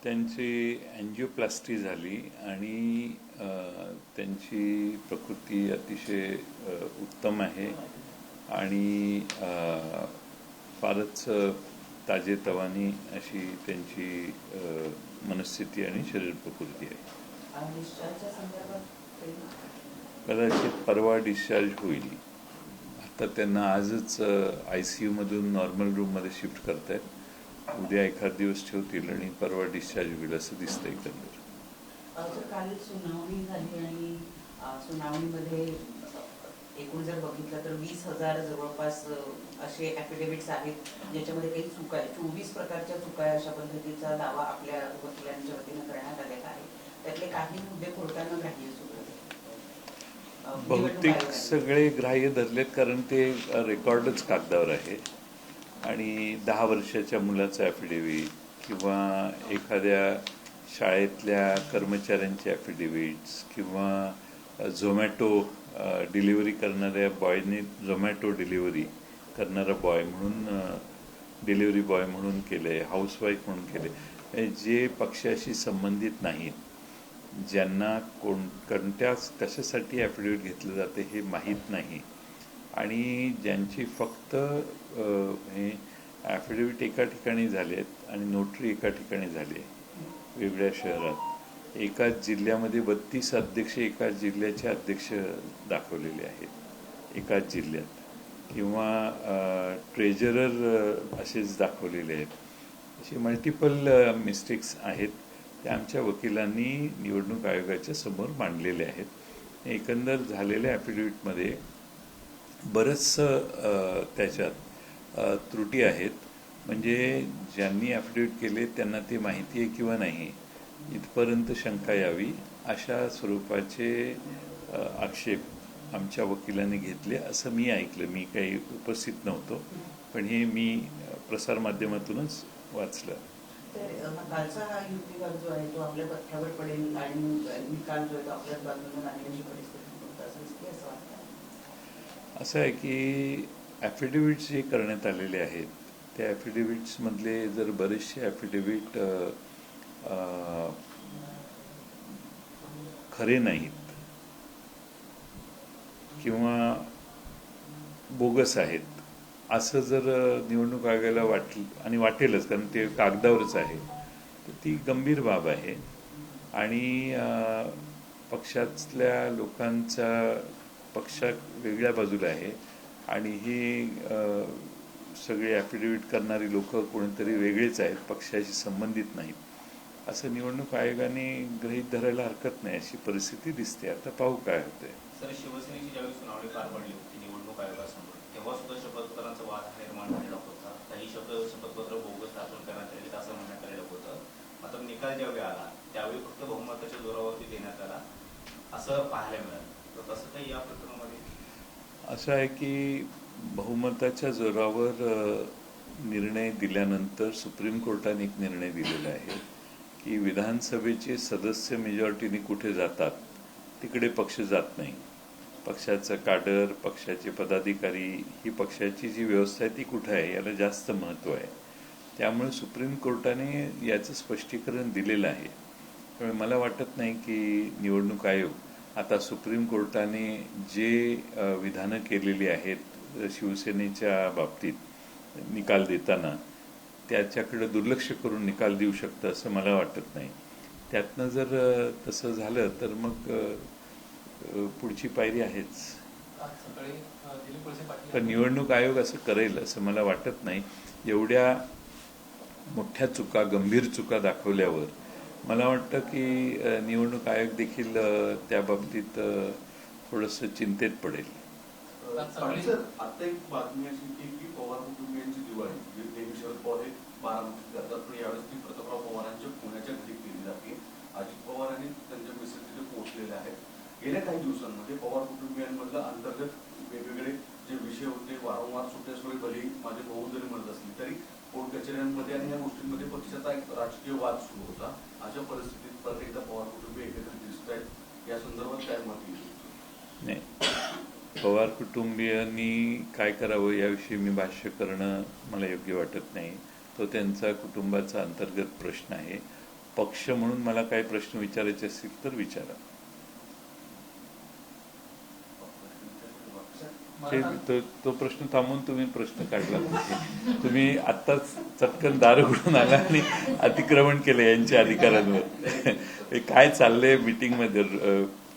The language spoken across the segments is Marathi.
त्यांची अँजिओप्लास्टी झाली आणि त्यांची प्रकृती अतिशय उत्तम आहे आणि फारच ताजेतवानी अशी त्यांची मनस्थिती आणि शरीर प्रकृती आहे. कदाचित परवा डिस्चार्ज होईल. आता त्यांना आजच ICU मधून नॉर्मल रूममध्ये शिफ्ट करतायत. उद्या एखाद दिवस ठेवतील आणि परवा डिस्चार्ज होईल असं दिसतंय एकंदर. काल सुनावणी झाली आणि सुनावणीमध्ये एकूण जर बघितलं तर 20,000 जवळपास असे ॲफिडेव्हिट्स आहेत ज्याच्यामध्ये काही चुका आहे. 24 प्रकारच्या चुका आहे अशा पद्धतीचा दावा आपल्या वकिलांच्या वतीनं करण्यात आलेला आहे. त्यातले काही मुद्दे कोर्टानं ग्राह्य सोडले. बहुतेक सगळे ग्राह्य धरलेत कारण ते रेकॉर्डच कागदावर आहे आणि 10 वर्षाच्या मुलाचं ॲफिडेव्हिट किंवा एखाद्या शाळेतल्या कर्मचाऱ्यांचे ॲफिडेव्हिट्स किंवा झोमॅटो डिलिव्हरी करणाऱ्या बॉयने झोमॅटो डिलिव्हरी करणारा बॉय म्हणून डिलिव्हरी बॉय म्हणून केले, हाऊसवाईफ म्हणून केले, जे पक्षाशी संबंधित नाहीत, ज्यांना कोणत्याच कशासाठी ॲफिडेव्हिट घेतलं जाते हे माहीत नाही आणि ज्यांची फक्त हे ॲफिडेव्हिट एका ठिकाणी झालेत आणि नोटरी एका ठिकाणी झाली वेगळ्या शहरात. एकाच जिल्ह्यामध्ये 32 अध्यक्ष एकाच जिल्ह्याचे अध्यक्ष दाखवलेले आहेत एकाच जिल्ह्यात किंवा ट्रेजरर असेच दाखवलेले आहेत. असे मल्टिपल मिस्टेक्स आहेत. ते आमच्या वकिलांनी निवडणूक आयोगाच्या समोर मांडलेले आहेत. एकंदर झालेल्या ॲफिडेव्हिटमध्ये बरंचसं त्याच्यात त्रुटी आहेत. म्हणजे ज्यांनी ॲफिडेव्हिट केले त्यांना ते माहिती आहे किंवा नाही इथपर्यंत शंका यावी अशा स्वरूपाचे आक्षेप आमच्या वकिलांनी घेतले असं मी ऐकलं. मी काही उपस्थित नव्हतो पण हे मी प्रसारमाध्यमातूनच वाचलं. कालचा हा युक्तिवाद जो आहे तो आपल्या पथ्यावर पडेल आणि निकाल जो आहे तो आपल्याच बाजूने आणण्याची परिस्थिती असं वाटतं. असं आहे की ॲफिडेव्हिट्स जे करण्यात आलेले आहेत त्या ॲफिडेव्हिट्समधले जर बरेचसे ॲफिडेव्हिट खरे नाहीत किंवा बोगस आहेत असं जर निवडणूक आयोगाला वाटलं आणि वाटेलच कारण ते कागदावरच आहे तर ती गंभीर बाब आहे आणि पक्षातल्या लोकांचा पक्ष वेगळ्या बाजूला आहे आणि ही सगळे ॲफिडेव्हिट करणारी लोक कोणीतरी वेगळेच आहेत, पक्षाशी संबंधित नाहीत असं निवडणूक आयोगाने गृहीत धरायला हरकत नाही अशी परिस्थिती दिसते. आता पाहू काय होतंय. सर, शिवसेनेची ज्यावेळी सुनावणी पार पडली होती निवडणूक आयोगासमोर तेव्हा सुद्धा शपथपत्रांचा वाद निर्माण झालेला होता. काही शपथपत्र बोगस दाखल करण्यात आले असं म्हणण्यात आलेलं होतं. मात्र निकाल ज्यावेळी आला त्यावेळी फक्त बहुमताच्या जोरावरती देण्यात आला असं पाहायला मिळालं. तर तसं काही या प्रकरणामध्ये असं आहे की बहुमताच्या जोरावर निर्णय दिल्यानंतर सुप्रीम कोर्टाने एक निर्णय दिलेला आहे की विधानसभेचे सदस्य मेजॉरिटीने कुठे जातात तिकडे पक्ष जात नाही. पक्षाचं काडर, पक्षाचे पदाधिकारी ही पक्षाची जी व्यवस्था आहे ती कुठे आहे याला जास्त महत्त्व आहे. त्यामुळे सुप्रीम कोर्टाने याचं स्पष्टीकरण दिलेलं आहे. त्यामुळे मला वाटत नाही की निवडणूक आयोग आता सुप्रीम कोर्टाने जे विधानं केलेली आहेत शिवसेनेच्या बाबतीत निकाल देताना त्याच्याकडे दुर्लक्ष करून निकाल देऊ शकतं असं मला वाटत नाही. त्यातनं जर तसं झालं तर मग पुढची पायरी आहेच. पण निवडणूक आयोग असं करेल असं मला वाटत नाही. एवढ्या मोठ्या चुका, गंभीर चुका दाखवल्यावर मला वाटतं की निवडणूक आयोग देखील त्या बाबतीत थोडंसं चिंतेत पडेल. आता एक बातमी अशी की पवार कुटुंबियांची दिवाळी शरद पवार बारामतीत करतात पण यावेळेस ती प्रतापराव पवारांच्या पुण्याच्या घरी केली जाते. अजित पवार आणि त्यांच्या मिसेस तिथे पोहोचलेले आहेत. गेल्या काही दिवसांमध्ये पवार कुटुंबियांमधलं अंतर्गत वेगवेगळे जे विषय होते वारंवार सुटण्यासोयी भले माझे भाऊ जरी म्हणत असले तरी कोर्ट कचेऱ्यांमध्ये आणि या गोष्टींमध्ये पक्षाचा एक राजकीय वाद सुरू होता. अशा परिस्थितीत परत एकदा पवार कुटुंबीय एकत्रित दिसत आहेत. या संदर्भात काय मत येईल? नाही, पवार कुटुंबियांनी काय करावं याविषयी मी भाष्य करणं मला योग्य वाटत नाही. तो त्यांचा कुटुंबाचा अंतर्गत प्रश्न आहे. पक्ष म्हणून मला काही प्रश्न विचारायचे असतील तर विचारा. तो प्रश्न थांबून तुम्ही प्रश्न काढला. तुम्ही आत्ताच चटकन दार उघडून आला आणि अतिक्रमण केलं यांच्या अधिकारांवर. हे काय चाललंय मीटिंग मध्ये,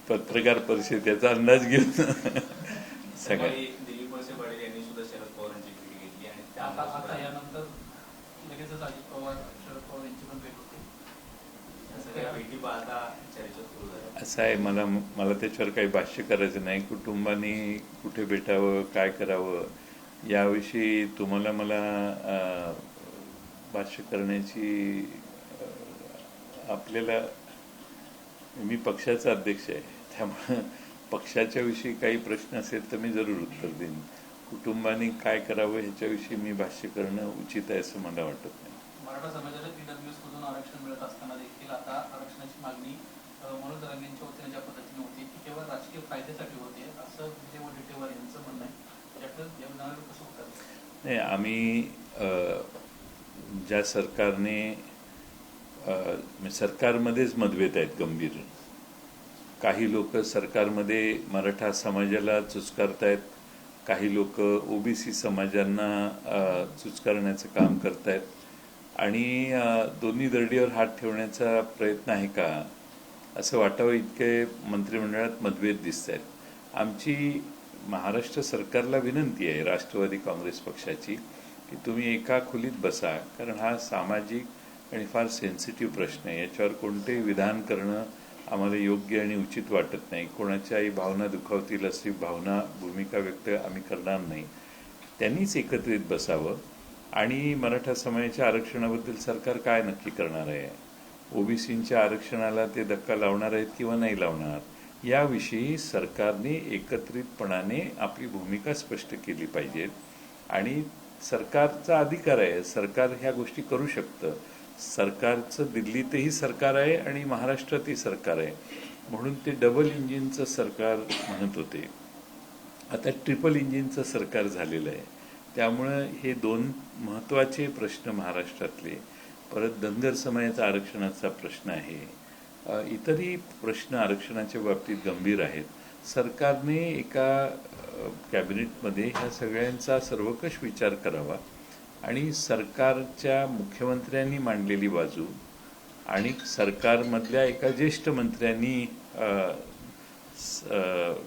पत्रकार परिषद, याचा अंदाज घेऊन सांगा. दिलीप वळसे पाटील यांनी सुद्धा शरद पवारांची भेट घेतली आणि आता यानंतर लगेचच अजित पवार शरद पवार यांची पण भेट होती. सगळ्या भेटी पाहता चर्चा सुरू झाल्या. असं आहे, मला त्याच्यावर काही भाष्य करायचं नाही. कुटुंबाने कुठे भेटावं, काय करावं याविषयी तुम्हाला मला भाष्य करण्याची आपल्याला, मी पक्षाचा अध्यक्ष आहे त्यामुळे पक्षाच्या विषयी काही प्रश्न असेल तर मी जरूर उत्तर देईन. कुटुंबाने काय करावं ह्याच्याविषयी मी भाष्य करणं उचित आहे असं मला वाटत नाही. मराठा समाजाला PWS मधून आरक्षण मिळत असताना देखील आता आरक्षणाची मागणी मनोज जरांगेंच्या वतीने ज्या पद्धतीने होती ती केवळ राजकीय फायद्यासाठी होते असं विजय वडेट्टीवार यांचं म्हणणं आहे. त्याच्याकडे या विधानावर कसं होतं? नाही, आम्ही ज्या सरकारने सरकारमध्येच मतभेद आहेत गंभीर. काही लोक सरकारमध्ये मराठा समाजाला चुचकारतायत, काही लोक ओबीसी समाजांना चुचकारण्याचं काम करतायत आणि दोन्ही दरडीवर हात ठेवण्याचा प्रयत्न आहे का असं वाटावं इतके मंत्रिमंडळात मतभेद दिसत आहेत. आमची महाराष्ट्र सरकारला विनंती आहे, राष्ट्रवादी काँग्रेस पक्षाची, की तुम्ही एका खोलीत बसा, कारण हा सामाजिक आणि फार सेन्सिटिव्ह प्रश्न आहे. याच्यावर कोणतेही विधान करणं आम्हाला योग्य आणि उचित वाटत नाही. कोणाच्याही भावना दुखावतील अशी भूमिका व्यक्त आम्ही करणार नाही. त्यांनीच एकत्रित बसावं आणि मराठा समाजाच्या आरक्षणाबद्दल सरकार काय नक्की करणार आहे, ओबीसींच्या आरक्षणाला ते धक्का लावणार आहेत किंवा नाही लावणार, याविषयी सरकारने एकत्रितपणाने आपली भूमिका स्पष्ट केली पाहिजे. आणि सरकारचा अधिकार आहे, सरकार ह्या गोष्टी करू शकतं. सरकारचं दिल्लीतही सरकार आहे आणि महाराष्ट्रातही सरकार आहे, म्हणून ते डबल इंजिनचं सरकार म्हणत होते. आता ट्रिपल इंजिनचं सरकार झालेलं आहे. त्यामुळं हे दोन महत्त्वाचे प्रश्न महाराष्ट्रातले, परत धनगर समाजाचा आरक्षणाचा प्रश्न आहे, इतरही प्रश्न आरक्षणाच्या बाबतीत गंभीर आहेत. सरकारने एका कॅबिनेटमध्ये ह्या सगळ्यांचा सर्वकष विचार करावा आणि सरकारच्या मुख्यमंत्र्यांनी मांडलेली बाजू आणि सरकारमधल्या एका ज्येष्ठ मंत्र्यांनी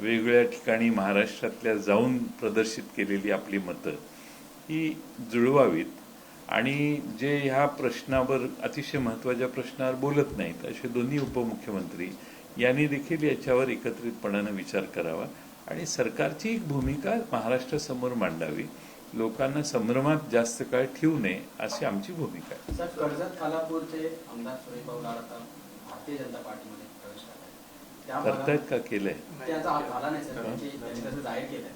वेगवेगळ्या ठिकाणी महाराष्ट्रातल्या जाऊन प्रदर्शित केलेली आपली मतं ही जुळवावीत. आणि जे ह्या प्रश्नावर, अतिशय महत्त्वाच्या प्रश्नावर बोलत नाहीत असे दोन्ही उपमुख्यमंत्री यांनी देखील याच्यावर एकत्रितपणाने विचार करावा आणि सरकारची एक भूमिका महाराष्ट्रासमोर मांडावी. लोकांना संभ्रमात जास्त काळ ठेवू नये अशी आमची भूमिका आहे. सर, कर्जत खालापूरचे आमदार सुरेश लाड आता भारतीय जनता पार्टीमध्ये प्रवेश करतायत का केलंय? त्याचा झाला नाही सर, त्यांनी कसं जाहीर केलंय.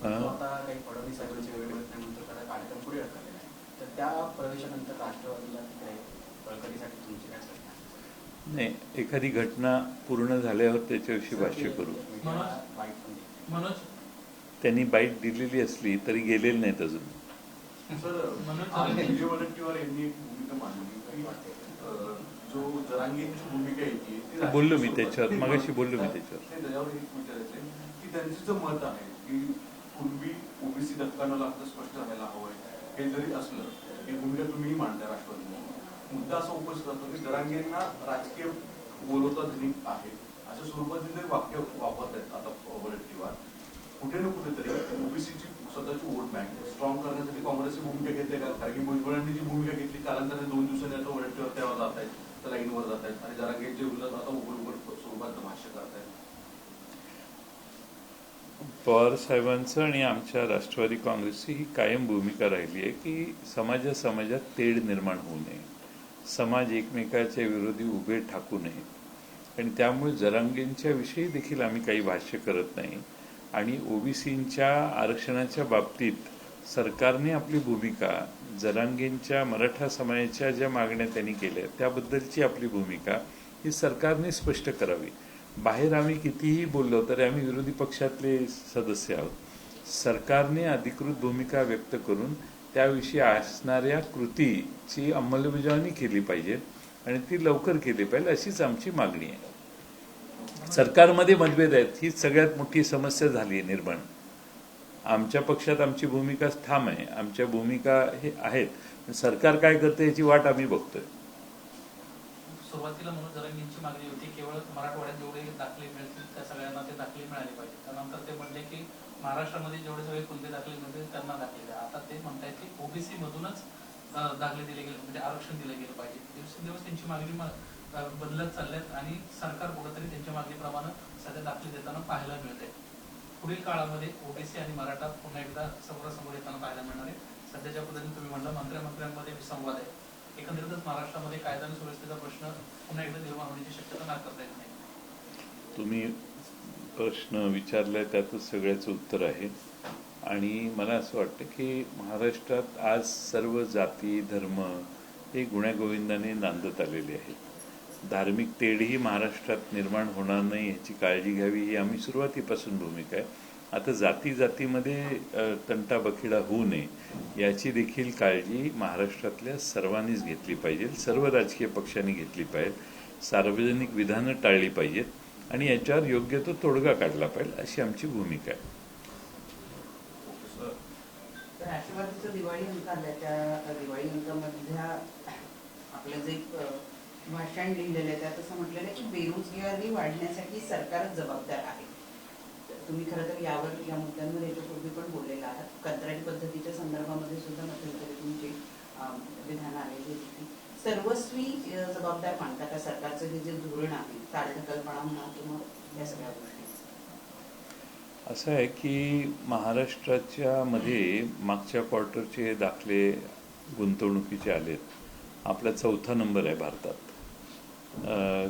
आता काही फडणवीस साहेबांची वेळेनंतर कार्यक्रम पुढे ढकललेला आहे, तर त्या प्रवेशानंतर राष्ट्रवादीला बळकटीसाठी तुमची काय सरकार? नाही, एखादी घटना पूर्ण झाल्यावर त्याच्याविषयी भाष्य करू. मनोज त्यांनी बाईट दिलेली असली तरी गेलेले नाहीत अजून. सर, विजय वडेट्टीवार यांनी एक भूमिका मांडली की जो जरांगेंची भूमिका आहे बोललो मी त्याच्यावर, मगाशी बोललो मी त्याच्यावर. त्याच्यावर एक विचारायचं आहे की त्यांचं जे मत आहे की पूर्वी ओबीसी धक्का न लागता स्पष्ट राहायला हवंय, हे जरी असलं ही भूमिका तुम्ही मांडता राष्ट्रवादी. मुद्दा असा उपस्थित करतो की जरांगेंना राजकीय बोलवता धनिक आहे अशा स्वरूपाचे जरी वाक्य वापरत आहेत आता वडेट्टीवार, कुठे ना कुठेतरी ओबीसीची स्वतःची वोट बँक स्ट्रॉंग करण्यासाठी काँग्रेसची भूमिका घेतली का? कारण की भुजबळांनी जी भूमिका घेतली, कालांतराने 2 दिवसांनी आता वडेट्टीवार त्यावर जात आहेत, त्या लाईनवर जात आहेत आणि जरांगेंच्या विरोधात आता उघड स्वरूपात भाष्य करत आहेत. पवार साहेबांचं आणि आमच्या राष्ट्रवादी काँग्रेसची ही कायम भूमिका राहिली आहे की समाजात तेढ निर्माण होऊ नये, समाज एकमेकाच्या विरोधी उभे ठाकू नये. आणि त्यामुळे जरांगेंच्या विषयी देखील आम्ही काही भाष्य करत नाही. आणि ओबीसींच्या आरक्षणाच्या बाबतीत सरकारने आपली भूमिका जरांगेंच्या मराठा समाजाच्या ज्या मागण्या त्यांनी केल्या त्याबद्दलची आपली भूमिका ही सरकारने स्पष्ट करावी. बाहेर आम्ही कितीही बोललो तरी आम्ही विरोधी पक्षातले सदस्य आहोत. सरकारने अधिकृत भूमिका व्यक्त करून त्याविषयी असणाऱ्या कृतीची अंमलबजावणी केली पाहिजे आणि ती लवकर केली पाहिजे अशीच आमची मागणी आहे. सरकारमध्ये मतभेद आहेत, ही सगळ्यात मोठी समस्या झाली आहे निर्माण. आमच्या पक्षात आमची भूमिका ठाम आहे, आमच्या भूमिका हे आहेत. सरकार काय करते याची वाट आम्ही बघतोय. सुरुवातीला मनोज जरांगेंची मागणी होती केवळ मराठवाड्यात जेवढे दाखले मिळतील त्या सगळ्यांना ते दाखले मिळाले पाहिजे. त्यानंतर ते म्हणले की महाराष्ट्रामध्ये जेवढे सगळे कुणबी दाखले मिळतील त्यांना दाखले द्या. आता ते म्हणतायत की ओबीसी मधूनच दाखले दिले गेले, म्हणजे आरक्षण दिलं गेलं पाहिजे. दिवसेंदिवस त्यांची मागणी बदलत चालल्यात आणि सरकार कुठेतरी त्यांच्या मागणीप्रमाणे सध्या दाखले देताना पाहायला मिळते. पुढील काळामध्ये ओबीसी आणि मराठा पुन्हा एकदा समोरासमोर येताना पाहायला मिळणार आहे. सध्याच्या पद्धतीने तुम्ही म्हणलं मंत्र्यांमध्ये संवाद आहे. एकंदरीतच महाराष्ट्रामध्ये कायदा आणि सुव्यवस्थेचा प्रश्न पुन्हा एकदा निर्माण होण्याची शक्यता नाकारता येत नाही. तुम्ही प्रश्न विचारलाय त्यातच सगळ्याचं उत्तर आहे. आणि मला असं वाटतं की महाराष्ट्रात आज सर्व जाती धर्म हे गुण्यागोविंदाने नांदत आलेले आहेत. धार्मिक तेढही महाराष्ट्रात निर्माण होणार नाही याची काळजी घ्यावी ही आम्ही सुरुवातीपासून भूमिका आहे. आता जाती जातीमध्ये तंटाबखिडा होऊ नये याची देखील काळजी महाराष्ट्रातल्या सर्वांनीच घेतली पाहिजे, सर्व राजकीय पक्षांनी घेतली पाहिजे. सार्वजनिक विधानं टाळली पाहिजेत आणि याच्यावर योग्य तो तोडगा काढला पाहिजे अशी आमची भूमिका आहे. राष्ट्रवादीचं दिवाळी अंक आला, त्या दिवाळी अंकामधल्या आपलं जे भाषण लिहिलेलं आहे त्यात असं म्हटलेलं आहे की बेरोजगारी वाढण्यासाठी सरकारच जबाबदार आहे. तुम्ही खरं तर यावर या मुद्द्यांवर याच्यापूर्वी पण बोललेला आहात. कंत्राटी पद्धतीच्या संदर्भामध्ये सुद्धा मध्यंतरी तुमची विधानं आलेली होती. सर्वस्वी जबाबदार मानता का सरकारचं हे जे धोरण आहे, चालढकलपणा म्हणा किंवा या सगळ्या गोष्टी? असं आहे की महाराष्ट्राच्या मध्ये मागच्या क्वार्टरचे दाखले गुंतवणुकीचे आलेत. आपला 4था नंबर आहे भारतात.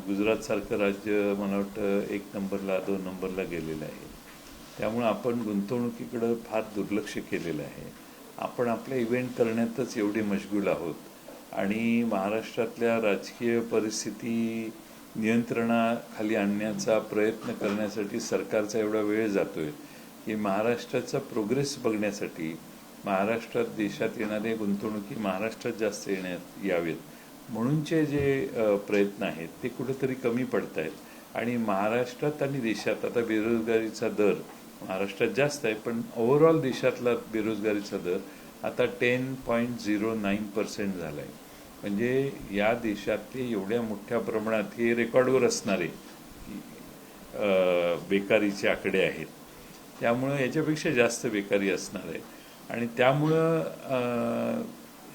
गुजरातसारखं राज्य मला वाटतं 1 नंबरला 2 नंबरला गेलेलं आहे. त्यामुळे आपण गुंतवणुकीकडं फार दुर्लक्ष केलेलं आहे. आपण आपल्या इव्हेंट करण्यातच एवढे मशगूल आहोत आणि महाराष्ट्रातल्या राजकीय परिस्थिती नियंत्रणाखाली आणण्याचा प्रयत्न करण्यासाठी सरकारचा एवढा वेळ जातोय की महाराष्ट्राचा प्रोग्रेस बघण्यासाठी महाराष्ट्रात देशात येणारे गुंतवणुकी महाराष्ट्रात जास्त यावेत म्हणूनचे जे प्रयत्न आहेत ते कुठेतरी कमी पडत आहेत. आणि महाराष्ट्रात आणि देशात आता बेरोजगारीचा दर महाराष्ट्रात जास्त आहे, पण ओव्हरऑल देशातला बेरोजगारीचा दर आता 10.09% झाला आहे. म्हणजे या देशातले एवढ्या मोठ्या प्रमाणात हे रेकॉर्डवर असणारे बेकारीचे आकडे आहेत. त्यामुळं याच्यापेक्षा जास्त बेकारी असणार आहे आणि त्यामुळं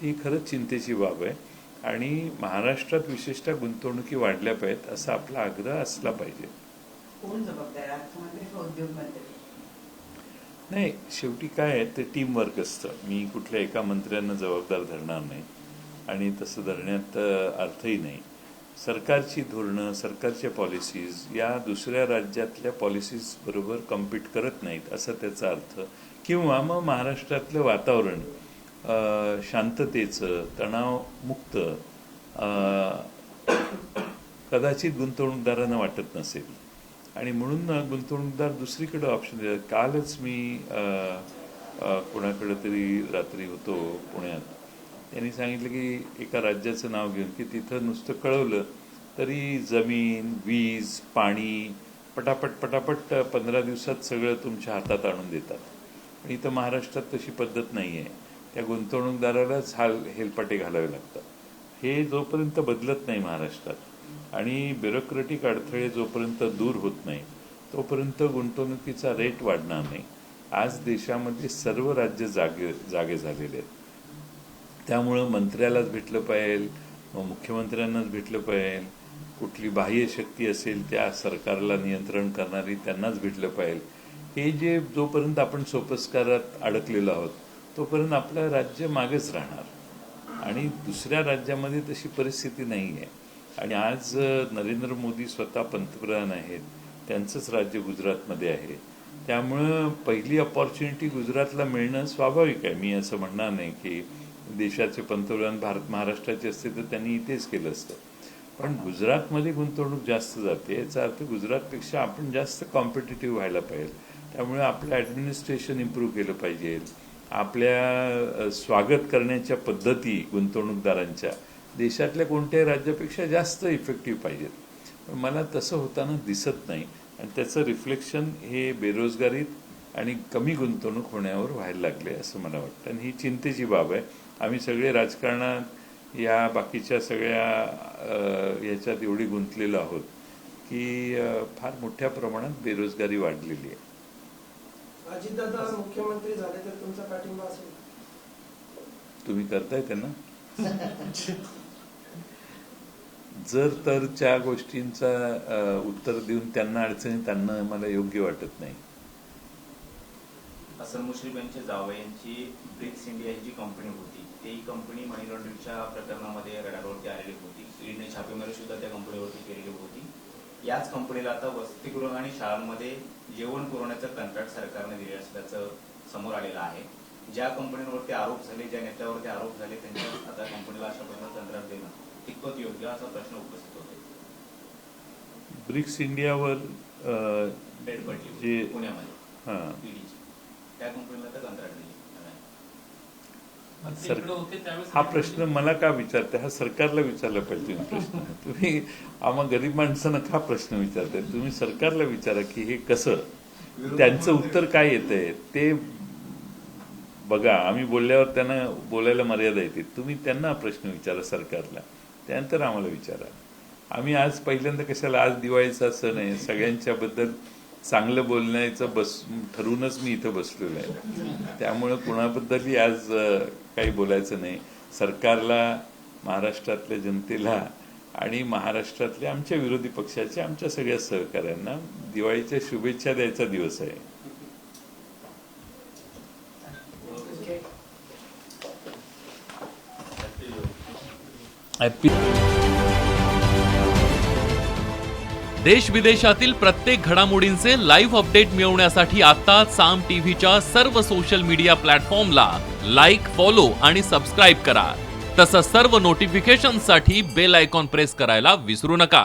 ही खरंच चिंतेची बाब आहे. आणि महाराष्ट्रात विशेषतः गुंतवणुकी वाढल्या पाहिजेत असा आपला आग्रह असला पाहिजे. कोण जबाबदार, अर्थमंत्री का उद्योग मंत्री? नाही, शेवटी काय आहे ते टीम वर्क असतं. मी कुठल्या एका मंत्र्यांना जबाबदार धरणार नाही आणि तसं धरण्यात अर्थही नाही. सरकारची धोरणं, सरकारच्या पॉलिसीज या दुसऱ्या राज्यातल्या पॉलिसीज बरोबर कम्पीट करत नाहीत असा त्याचा अर्थ. किंवा मग महाराष्ट्रातलं वातावरण शांततेचं, तणावमुक्त कदाचित गुंतवणूकदारांना वाटत नसेल आणि म्हणून गुंतवणूकदार दुसरीकडे ऑप्शन देतात. कालच मी कोणाकडे तरी रात्री होतो पुण्यात, त्यांनी सांगितलं की एका राज्याचं नाव घेऊन की तिथं नुसतं कळवलं तरी जमीन, वीज, पाणी पटापट पटापट 15 दिवसात सगळं तुमच्या हातात आणून देतात. पण इथं महाराष्ट्रात तशी पद्धत नाही आहे. त्या गुंतवणूकदारालाच हेलपाटे घालावे लागतात. हे जोपर्यंत बदलत नाही महाराष्ट्रात आणि ब्युरोक्रेटिक अडथळे जोपर्यंत दूर होत नाही तोपर्यंत गुंतवणुकीचा रेट वाढणार नाही. आज देशामध्ये सर्व राज्य जागे झालेले आहेत. त्यामुळं मंत्र्यालाच भेटलं पाहिजे, मुख्यमंत्र्यांनाच भेटलं पाहिजे, कुठली बाह्य शक्ती असेल त्या सरकारला नियंत्रण करणारी त्यांनाच भेटलं पाहिजे. हे जे जोपर्यंत आपण सोपस्कारात अडकलेलो आहोत तोपर्यंत आपलं राज्य मागेच राहणार आणि दुसऱ्या राज्यामध्ये तशी परिस्थिती नाही आहे. आणि आज नरेंद्र मोदी स्वतः पंतप्रधान आहेत, त्यांचंच राज्य गुजरातमध्ये आहे. त्यामुळं पहिली अपॉर्च्युनिटी गुजरातला मिळणं स्वाभाविक आहे. मी असं म्हणणार नाही की देशाचे पंतप्रधान महाराष्ट्राचे असते तर त्यांनी इथेच केलं असतं. पण गुजरातमध्ये गुंतवणूक जास्त जाते, याचा अर्थ गुजरातपेक्षा आपण जास्त कॉम्पिटिटिव्ह व्हायला पाहिजे. त्यामुळे आपलं ॲडमिनिस्ट्रेशन इम्प्रूव्ह केलं पाहिजे. आपल्या स्वागत करण्याच्या पद्धती गुंतवणूकदारांच्या देशातल्या कोणत्याही राज्यापेक्षा जास्त इफेक्टिव्ह पाहिजेत. पण मला तसं होताना दिसत नाही आणि त्याचं रिफ्लेक्शन हे बेरोजगारीत आणि कमी गुंतवणूक होण्यावर व्हायला लागले असं मला वाटतं. आणि ही चिंतेची बाब आहे. आम्ही सगळे राजकारणात या बाकीच्या सगळ्या ह्याच्यात एवढी गुंतलेलो आहोत की फार मोठ्या प्रमाणात बेरोजगारी वाढलेली आहे. अजितदादा मुख्यमंत्री झाले तर तुमचा पाठिंबा असेल? तुम्ही करताय त्यांना जर तरच्या गोष्टींचा उत्तर देऊन त्यांना अडचणीत आणणं मला योग्य वाटत नाही. हसन मुश्रीफ यांच्या जावयांची ब्रिक्स इंडिया ही जी कंपनी होती ती कंपनी मनी लॉन्ड्रिंगच्या प्रकरणामध्ये रडारवरती आलेली होती. ईडीने छापेमारी सुद्धा त्या कंपनीवरती केलेली होती. याच कंपनीला आता वसतिगृह आणि शाळांमध्ये जेवण पुरवण्याचं कंत्राट सरकारने दिले असल्याचं समोर आलेलं आहे. ज्या कंपनीवरती आरोप झाले, ज्या नेत्यावरती आरोप झाले, त्यांच्या आता कंपनीला अशा प्रकारे कंत्राट देणं कितपत योग्य असा प्रश्न उपस्थित होतो. ब्रिक्स इंडियावर डेड पडली जे पुण्यामध्ये ईडीची, त्या कंपनीला तर कंत्राट दिली. हा प्रश्न मला का विचारते? हा सरकारला विचारला पाहिजे प्रश्न. तुम्ही आम्हा गरीब माणसांना का प्रश्न विचारताय? तुम्ही सरकारला विचारा की हे कसं, त्यांचं उत्तर काय येतंय ते बघा. आम्ही बोलल्यावर त्यांना बोलायला मर्यादा येते. तुम्ही त्यांना प्रश्न विचारा सरकारला, त्यानंतर आम्हाला विचारा. आम्ही आज पहिल्यांदा कशाला, आज दिवाळीचा सण आहे, सगळ्यांच्याबद्दल चांगलं बोलण्याचं ठरूनच मी इथं बसलेलो आहे. त्यामुळं कुणाबद्दलही आज काही बोलायचं नाही. सरकारला, महाराष्ट्रातल्या जनतेला आणि महाराष्ट्रातल्या आमच्या विरोधी पक्षाच्या आमच्या सगळ्या सहकाऱ्यांना दिवाळीच्या शुभेच्छा द्यायचा दिवस आहे. देश विदेशातील प्रत्येक घडामोडींचे लाईव्ह अपडेट मिळवण्यासाठी आता साम टीव्हीच्या सर्व सोशल मीडिया प्लॅटफॉर्मला लाईक, फॉलो आणि सबस्क्राईब करा. तसंच सर्व नोटिफिकेशनसाठी बेल आयकॉन प्रेस करायला विसरू नका.